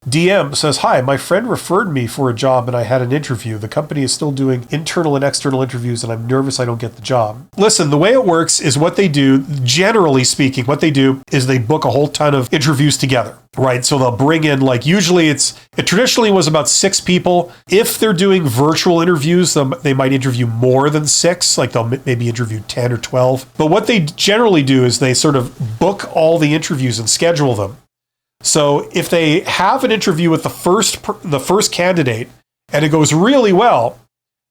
DM says, hi, my friend referred me for a job and I had an interview. The company is still doing internal and external interviews and I'm nervous I don't get the job. Listen, the way it works is what they do, generally speaking, what they do is they book a whole ton of interviews together, right? So they'll bring in, like, usually it traditionally was about 6 people. If they're doing virtual interviews, they might interview more than 6, like they'll maybe interview 10 or 12. But what they generally do is they sort of book all the interviews and schedule them. So if they have an interview with the first candidate and it goes really well,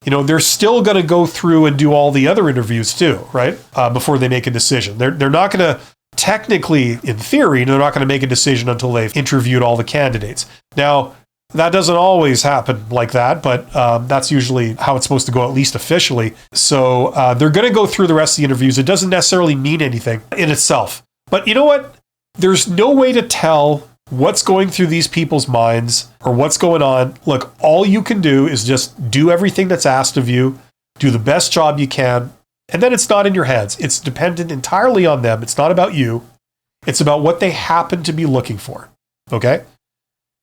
they're still going to go through and do all the other interviews too, right? Before they make a decision. They're not going to, technically, in theory, they're not going to make a decision until they've interviewed all the candidates. Now, that doesn't always happen like that, but that's usually how it's supposed to go, at least officially. So they're going to go through the rest of the interviews. It doesn't necessarily mean anything in itself. But you know what? There's no way to tell what's going through these people's minds or what's going on. Look, all you can do is just do everything that's asked of you, do the best job you can, and then it's not in your hands. It's dependent entirely on them. It's not about you. It's about what they happen to be looking for, okay?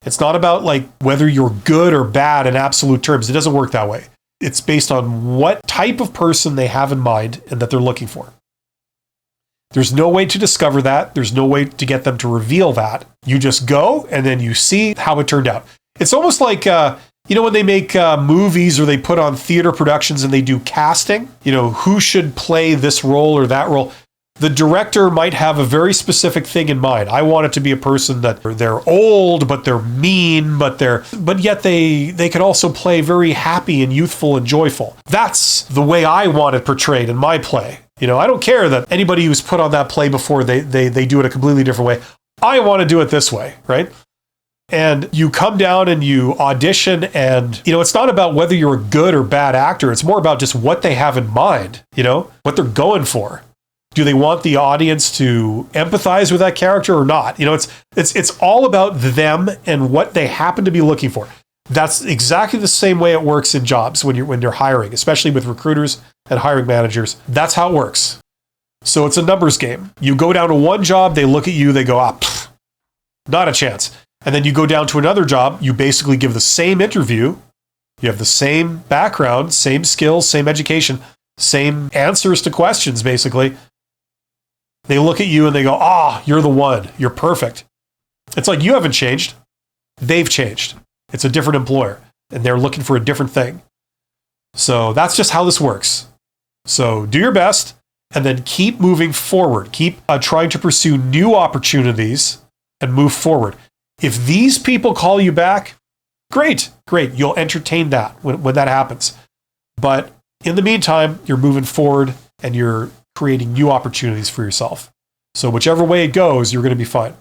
It's not about like whether you're good or bad in absolute terms. It doesn't work that way. It's based on what type of person they have in mind and that they're looking for. There's no way to discover that. There's no way to get them to reveal that. You just go and then you see how it turned out. It's almost like, when they make movies or they put on theater productions and they do casting, who should play this role or that role. The director might have a very specific thing in mind. I want it to be a person that they're old, but they're mean, but yet they can also play very happy and youthful and joyful. That's the way I want it portrayed in my play. I don't care that anybody who's put on that play before, they do it a completely different way. I want to do it this way, right? And you come down and you audition and, it's not about whether you're a good or bad actor. It's more about just what they have in mind, what they're going for. Do they want the audience to empathize with that character or not? It's all about them and what they happen to be looking for. That's exactly the same way it works in jobs when you're hiring, especially with recruiters and hiring managers. That's how it works. So it's a numbers game. You go down to one job, they look at you, they go, not a chance. And then you go down to another job, you basically give the same interview, you have the same background, same skills, same education, same answers to questions, basically. They look at you and they go, you're the one, you're perfect. It's like you haven't changed, they've changed. It's a different employer and they're looking for a different thing. So that's just how this works. So do your best and then keep moving forward. Keep trying to pursue new opportunities and move forward. If these people call you back, great. You'll entertain that when that happens. But in the meantime, you're moving forward and you're creating new opportunities for yourself. So whichever way it goes, you're going to be fine.